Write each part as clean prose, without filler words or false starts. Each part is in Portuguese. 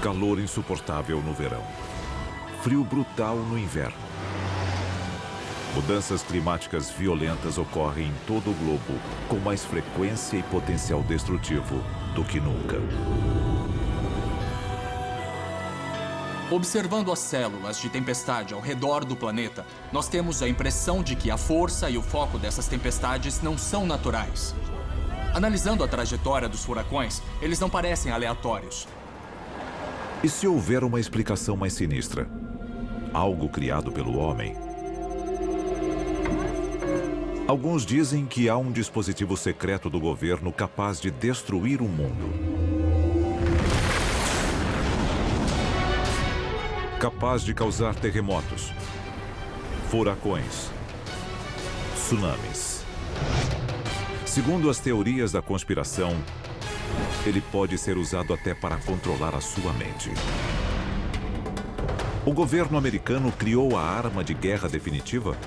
Calor insuportável no verão. Frio brutal no inverno. Mudanças climáticas violentas ocorrem em todo o globo com mais frequência e potencial destrutivo do que nunca. Observando as células de tempestade ao redor do planeta, nós temos a impressão de que a força e o foco dessas tempestades não são naturais. Analisando a trajetória dos furacões, eles não parecem aleatórios. E se houver uma explicação mais sinistra? Algo criado pelo homem? Alguns dizem que há um dispositivo secreto do governo capaz de destruir o mundo. Capaz de causar terremotos, furacões, tsunamis. Segundo as teorias da conspiração, ele pode ser usado até para controlar a sua mente. O governo americano criou a arma de guerra definitiva?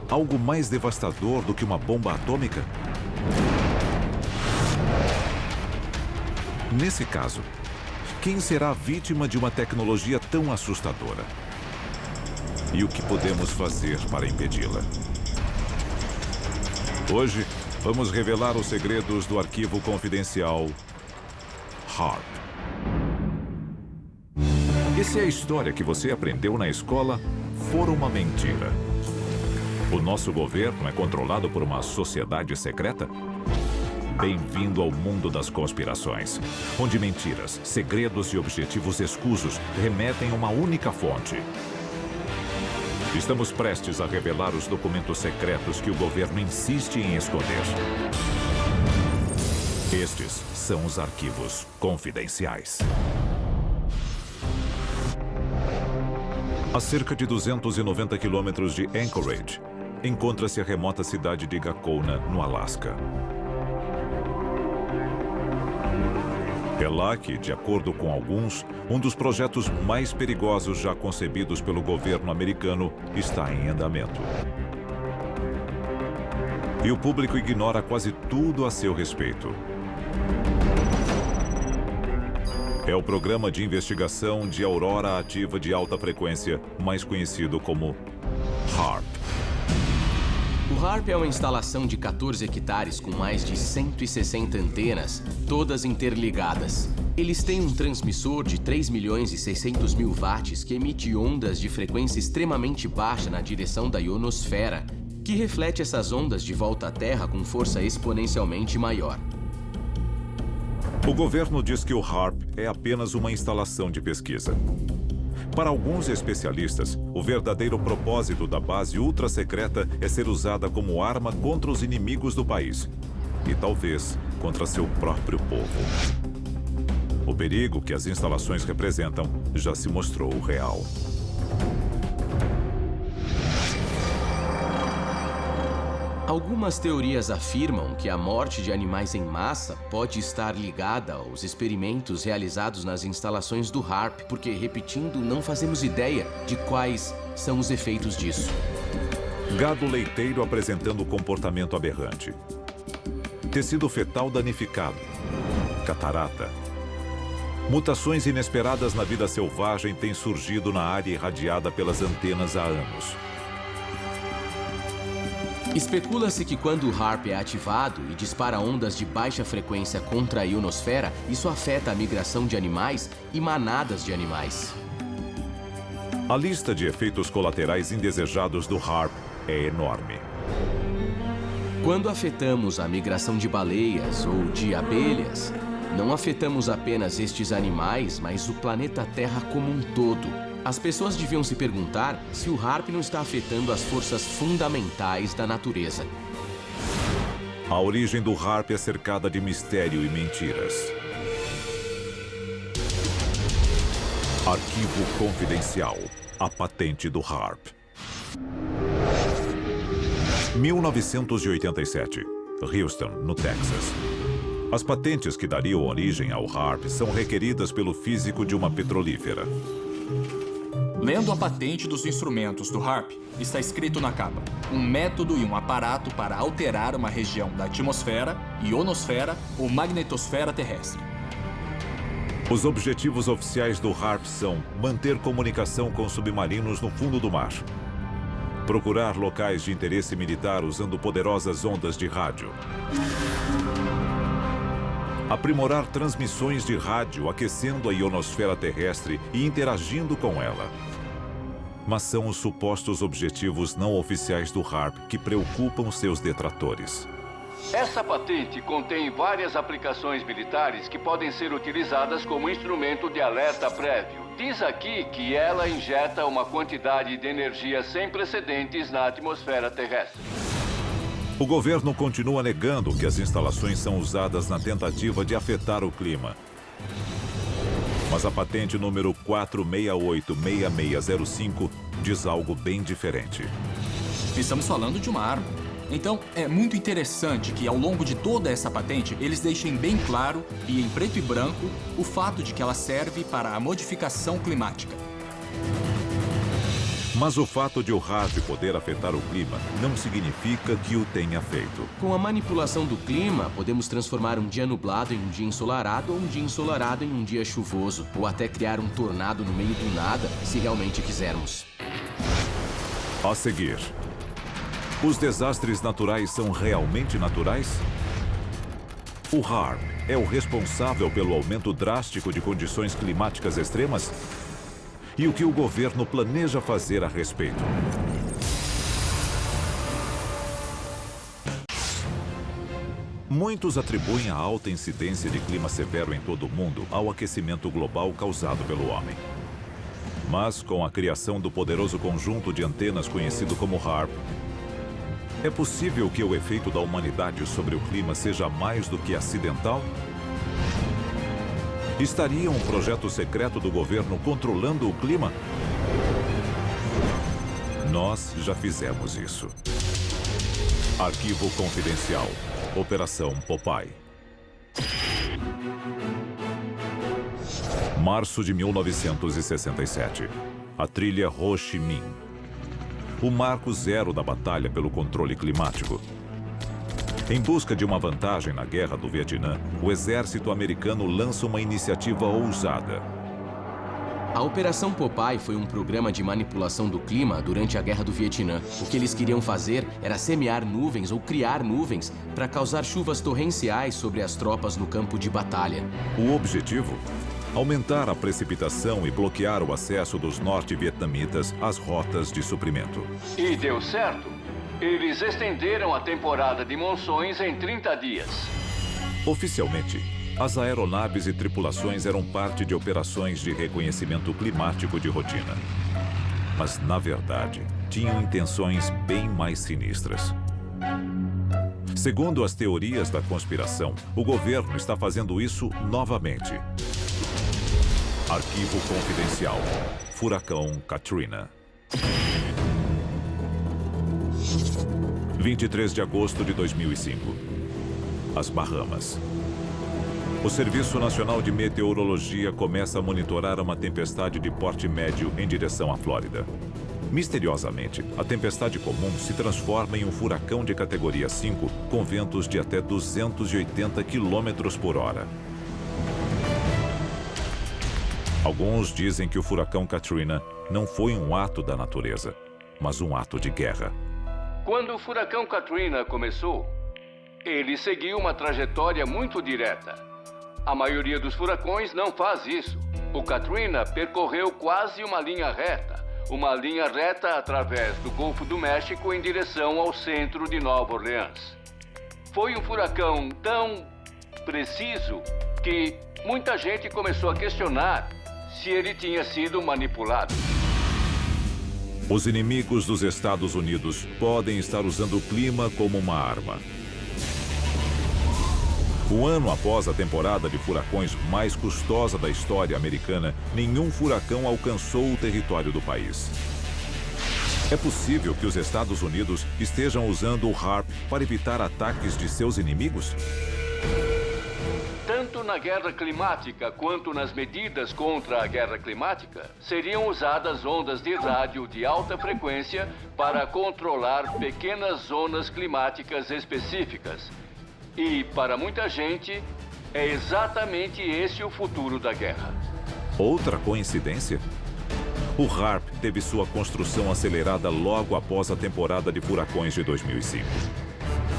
Algo mais devastador do que uma bomba atômica? Nesse caso, quem será vítima de uma tecnologia tão assustadora? E o que podemos fazer para impedi-la? Hoje, vamos revelar os segredos do arquivo confidencial HAARP. E se a história que você aprendeu na escola for uma mentira? O nosso governo é controlado por uma sociedade secreta? Bem-vindo ao mundo das conspirações, onde mentiras, segredos e objetivos escusos remetem a uma única fonte. Estamos prestes a revelar os documentos secretos que o governo insiste em esconder. Estes são os arquivos confidenciais. A cerca de 290 quilômetros de Anchorage, encontra-se a remota cidade de Gakona, no Alasca. É lá que, de acordo com alguns, um dos projetos mais perigosos já concebidos pelo governo americano está em andamento. E o público ignora quase tudo a seu respeito. É o programa de investigação de aurora ativa de alta frequência, mais conhecido como HAARP. O HAARP é uma instalação de 14 hectares com mais de 160 antenas, todas interligadas. Eles têm um transmissor de 3.600.000 watts que emite ondas de frequência extremamente baixa na direção da ionosfera, que reflete essas ondas de volta à Terra com força exponencialmente maior. O governo diz que o HAARP é apenas uma instalação de pesquisa. Para alguns especialistas, o verdadeiro propósito da base ultra-secreta é ser usada como arma contra os inimigos do país. E talvez contra seu próprio povo. O perigo que as instalações representam já se mostrou real. Algumas teorias afirmam que a morte de animais em massa pode estar ligada aos experimentos realizados nas instalações do HAARP, porque, repetindo, não fazemos ideia de quais são os efeitos disso. Gado leiteiro apresentando comportamento aberrante. Tecido fetal danificado. Catarata. Mutações inesperadas na vida selvagem têm surgido na área irradiada pelas antenas há anos. Especula-se que quando o HAARP é ativado e dispara ondas de baixa frequência contra a ionosfera, isso afeta a migração de animais e manadas de animais. A lista de efeitos colaterais indesejados do HAARP é enorme. Quando afetamos a migração de baleias ou de abelhas, não afetamos apenas estes animais, mas o planeta Terra como um todo. As pessoas deviam se perguntar se o HAARP não está afetando as forças fundamentais da natureza. A origem do HAARP é cercada de mistério e mentiras. Arquivo confidencial. A patente do HAARP. 1987. Houston, no Texas. As patentes que dariam origem ao HAARP são requeridas pelo físico de uma petrolífera. Lendo a patente dos instrumentos do HAARP, está escrito na capa: um método e um aparato para alterar uma região da atmosfera, ionosfera ou magnetosfera terrestre. Os objetivos oficiais do HAARP são manter comunicação com submarinos no fundo do mar, procurar locais de interesse militar usando poderosas ondas de rádio, aprimorar transmissões de rádio aquecendo a ionosfera terrestre e interagindo com ela. Mas são os supostos objetivos não oficiais do HAARP que preocupam seus detratores. Essa patente contém várias aplicações militares que podem ser utilizadas como instrumento de alerta prévio. Diz aqui que ela injeta uma quantidade de energia sem precedentes na atmosfera terrestre. O governo continua negando que as instalações são usadas na tentativa de afetar o clima. Mas a patente número 4686605 diz algo bem diferente. Estamos falando de uma arma. Então, é muito interessante que, ao longo de toda essa patente, eles deixem bem claro, e em preto e branco, o fato de que ela serve para a modificação climática. Mas o fato de o HAARP poder afetar o clima não significa que o tenha feito. Com a manipulação do clima, podemos transformar um dia nublado em um dia ensolarado ou um dia ensolarado em um dia chuvoso, ou até criar um tornado no meio do nada, se realmente quisermos. A seguir, os desastres naturais são realmente naturais? O HAARP é o responsável pelo aumento drástico de condições climáticas extremas? E o que o governo planeja fazer a respeito? Muitos atribuem a alta incidência de clima severo em todo o mundo ao aquecimento global causado pelo homem. Mas, com a criação do poderoso conjunto de antenas conhecido como HAARP, é possível que o efeito da humanidade sobre o clima seja mais do que acidental? Estaria um projeto secreto do governo controlando o clima? Nós já fizemos isso. Arquivo confidencial. Operação Popeye. Março de 1967. A trilha Ho Chi Minh. O marco zero da batalha pelo controle climático. Em busca de uma vantagem na Guerra do Vietnã, o exército americano lança uma iniciativa ousada. A Operação Popeye foi um programa de manipulação do clima durante a Guerra do Vietnã. O que eles queriam fazer era semear nuvens ou criar nuvens para causar chuvas torrenciais sobre as tropas no campo de batalha. O objetivo? Aumentar a precipitação e bloquear o acesso dos norte-vietnamitas às rotas de suprimento. E deu certo. Eles estenderam a temporada de monções em 30 dias. Oficialmente, as aeronaves e tripulações eram parte de operações de reconhecimento climático de rotina. Mas, na verdade, tinham intenções bem mais sinistras. Segundo as teorias da conspiração, o governo está fazendo isso novamente. Arquivo confidencial. Furacão Katrina. 23 de agosto de 2005. As Bahamas. O Serviço Nacional de Meteorologia começa a monitorar uma tempestade de porte médio em direção à Flórida. Misteriosamente, a tempestade comum se transforma em um furacão de categoria 5 com ventos de até 280 km por hora. Alguns dizem que o furacão Katrina não foi um ato da natureza, mas um ato de guerra. Quando o furacão Katrina começou, ele seguiu uma trajetória muito direta. A maioria dos furacões não faz isso. O Katrina percorreu quase uma linha reta através do Golfo do México em direção ao centro de Nova Orleans. Foi um furacão tão preciso que muita gente começou a questionar se ele tinha sido manipulado. Os inimigos dos Estados Unidos podem estar usando o clima como uma arma. Um ano após a temporada de furacões mais custosa da história americana, nenhum furacão alcançou o território do país. É possível que os Estados Unidos estejam usando o HAARP para evitar ataques de seus inimigos? Tanto na guerra climática quanto nas medidas contra a guerra climática, seriam usadas ondas de rádio de alta frequência para controlar pequenas zonas climáticas específicas. E, para muita gente, É exatamente esse o futuro da guerra. Outra coincidência? O HAARP teve sua construção acelerada logo após a temporada de furacões de 2005.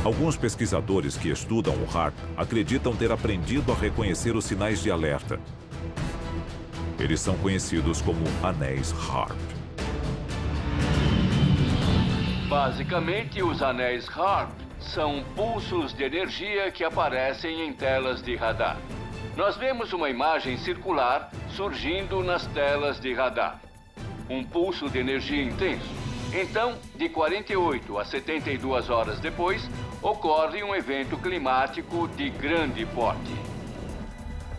Alguns pesquisadores que estudam o HAARP acreditam ter aprendido a reconhecer os sinais de alerta. Eles são conhecidos como anéis HAARP. Basicamente, os anéis HAARP são pulsos de energia que aparecem em telas de radar. Nós vemos uma imagem circular surgindo nas telas de radar. Um pulso de energia intenso. Então, de 48 a 72 horas depois, ocorre um evento climático de grande porte.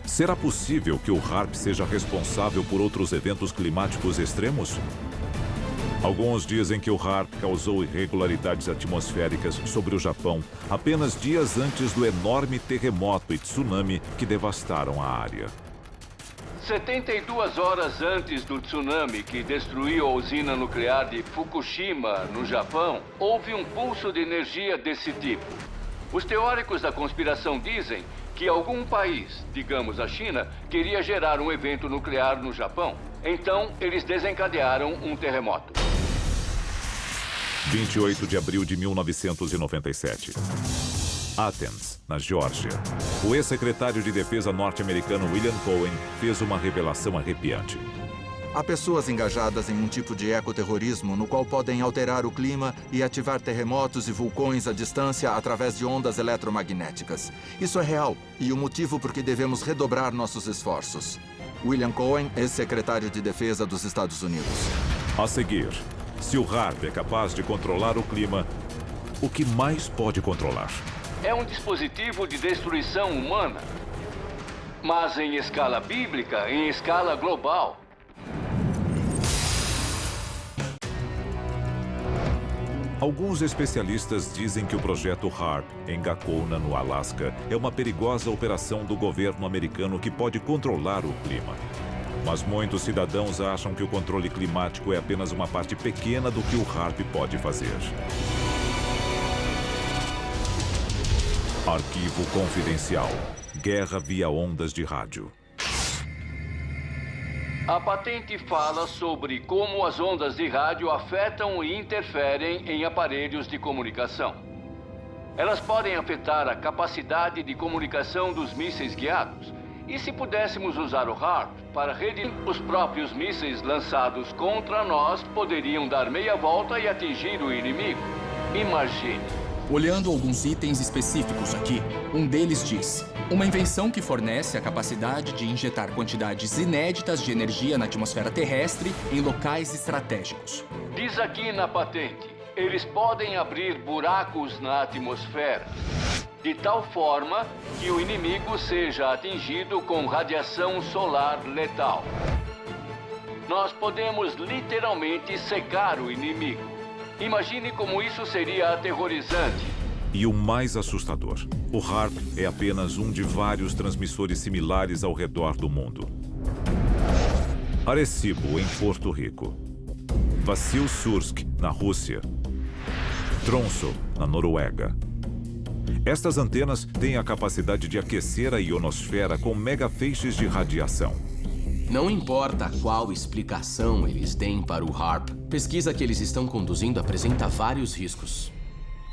Será possível que o HAARP seja responsável por outros eventos climáticos extremos? Alguns dizem que o HAARP causou irregularidades atmosféricas sobre o Japão apenas dias antes do enorme terremoto e tsunami que devastaram a área. 72 horas antes do tsunami que destruiu a usina nuclear de Fukushima, no Japão, houve um pulso de energia desse tipo. Os teóricos da conspiração dizem que algum país, digamos a China, queria gerar um evento nuclear no Japão. Então, eles desencadearam um terremoto. 28 de abril de 1997. Athens, na Geórgia. O ex-secretário de Defesa norte-americano William Cohen fez uma revelação arrepiante. Há pessoas engajadas em um tipo de ecoterrorismo no qual podem alterar o clima e ativar terremotos e vulcões à distância através de ondas eletromagnéticas. Isso é real e o motivo por que devemos redobrar nossos esforços. William Cohen, ex-secretário de Defesa dos Estados Unidos. A seguir, se o HAARP é capaz de controlar o clima, o que mais pode controlar? É um dispositivo de destruição humana, mas em escala bíblica, em escala global. Alguns especialistas dizem que o projeto HAARP, em Gakona, no Alasca, é uma perigosa operação do governo americano que pode controlar o clima. Mas muitos cidadãos acham que o controle climático é apenas uma parte pequena do que o HAARP pode fazer. Arquivo confidencial. Guerra via ondas de rádio. A patente fala sobre como as ondas de rádio afetam e interferem em aparelhos de comunicação. Elas podem afetar a capacidade de comunicação dos mísseis guiados. E se pudéssemos usar o HAARP para redigir, os próprios mísseis lançados contra nós poderiam dar meia volta e atingir o inimigo. Imagine. Olhando alguns itens específicos aqui, um deles diz: uma invenção que fornece a capacidade de injetar quantidades inéditas de energia na atmosfera terrestre em locais estratégicos. Diz aqui na patente, eles podem abrir buracos na atmosfera, de tal forma que o inimigo seja atingido com radiação solar letal. Nós podemos literalmente secar o inimigo. Imagine como isso seria aterrorizante. E o mais assustador, o HAARP é apenas um de vários transmissores similares ao redor do mundo. Arecibo, em Porto Rico. Vassilsursk, na Rússia. Tromsø, na Noruega. Estas antenas têm a capacidade de aquecer a ionosfera com megafeixes de radiação. Não importa qual explicação eles têm para o HAARP, pesquisa que eles estão conduzindo apresenta vários riscos.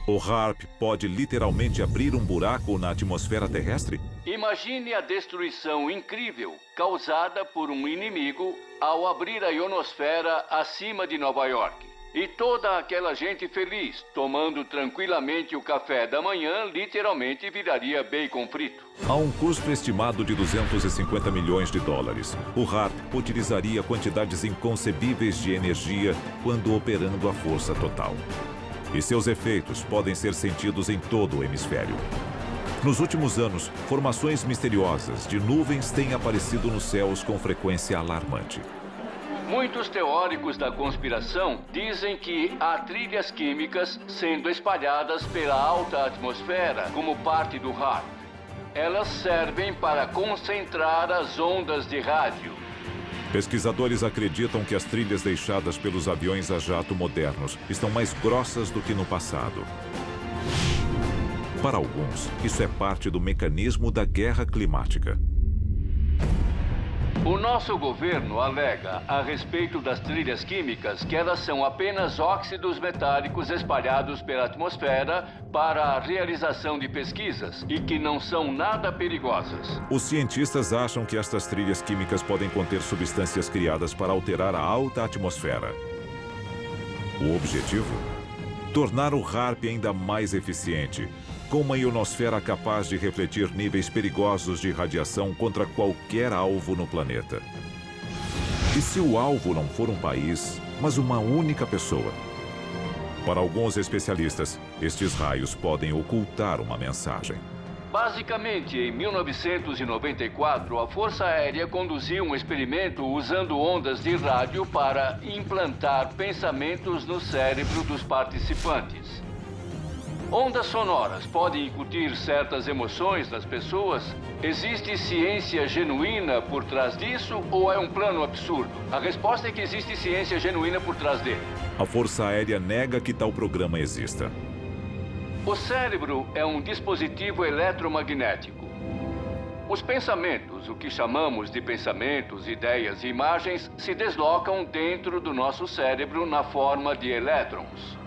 O HAARP pode literalmente abrir um buraco na atmosfera terrestre? Imagine a destruição incrível causada por um inimigo ao abrir a ionosfera acima de Nova York. E toda aquela gente feliz, tomando tranquilamente o café da manhã, literalmente viraria bacon frito. A um custo estimado de 250 milhões de dólares, o HAARP utilizaria quantidades inconcebíveis de energia quando operando a força total. E seus efeitos podem ser sentidos em todo o hemisfério. Nos últimos anos, formações misteriosas de nuvens têm aparecido nos céus com frequência alarmante. Muitos teóricos da conspiração dizem que há trilhas químicas sendo espalhadas pela alta atmosfera como parte do HAARP. Elas servem para concentrar as ondas de rádio. Pesquisadores acreditam que as trilhas deixadas pelos aviões a jato modernos estão mais grossas do que no passado. Para alguns, isso é parte do mecanismo da guerra climática. O nosso governo alega a respeito das trilhas químicas que elas são apenas óxidos metálicos espalhados pela atmosfera para a realização de pesquisas e que não são nada perigosas. Os cientistas acham que estas trilhas químicas podem conter substâncias criadas para alterar a alta atmosfera. O objetivo? Tornar o HAARP ainda mais eficiente, com uma ionosfera capaz de refletir níveis perigosos de radiação contra qualquer alvo no planeta. E se o alvo não for um país, mas uma única pessoa? Para alguns especialistas, estes raios podem ocultar uma mensagem. Basicamente, em 1994, a Força Aérea conduziu um experimento usando ondas de rádio para implantar pensamentos no cérebro dos participantes. Ondas sonoras podem incutir certas emoções nas pessoas? Existe ciência genuína por trás disso ou é um plano absurdo? A resposta é que existe ciência genuína por trás dele. A Força Aérea nega que tal programa exista. O cérebro é um dispositivo eletromagnético. Os pensamentos, o que chamamos de pensamentos, ideias e imagens, se deslocam dentro do nosso cérebro na forma de elétrons.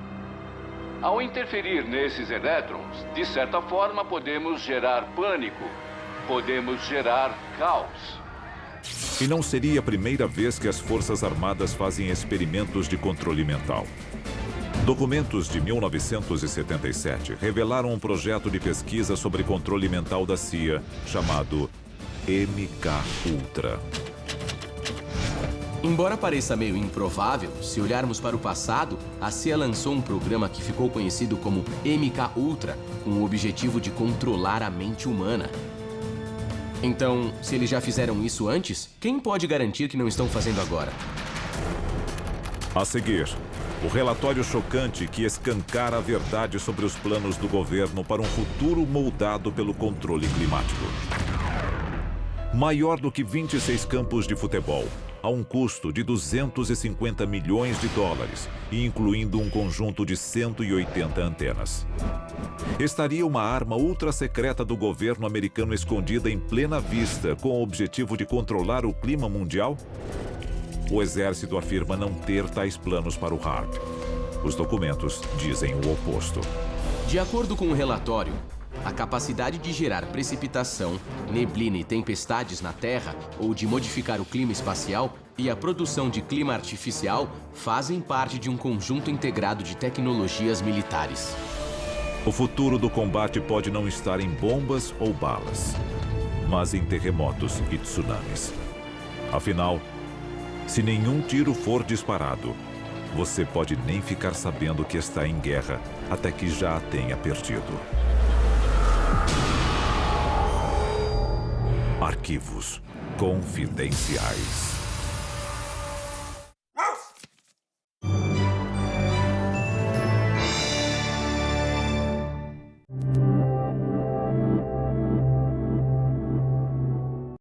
Ao interferir nesses elétrons, de certa forma podemos gerar pânico, podemos gerar caos. E não seria a primeira vez que as Forças Armadas fazem experimentos de controle mental. Documentos de 1977 revelaram um projeto de pesquisa sobre controle mental da CIA, chamado MK-Ultra. Embora pareça meio improvável, se olharmos para o passado, a CIA lançou um programa que ficou conhecido como MK-Ultra, com o objetivo de controlar a mente humana. Então, se eles já fizeram isso antes, quem pode garantir que não estão fazendo agora? A seguir, o relatório chocante que escancara a verdade sobre os planos do governo para um futuro moldado pelo controle climático. Maior do que 26 campos de futebol, a um custo de 250 milhões de dólares e incluindo um conjunto de 180 antenas. Estaria uma arma ultra-secreta do governo americano escondida em plena vista com o objetivo de controlar o clima mundial? O exército afirma não ter tais planos para o HAARP. Os documentos dizem o oposto. De acordo com o relatório, a capacidade de gerar precipitação, neblina e tempestades na Terra ou de modificar o clima espacial e a produção de clima artificial fazem parte de um conjunto integrado de tecnologias militares. O futuro do combate pode não estar em bombas ou balas, mas em terremotos e tsunamis. Afinal, se nenhum tiro for disparado, você pode nem ficar sabendo que está em guerra até que já a tenha perdido. Arquivos confidenciais.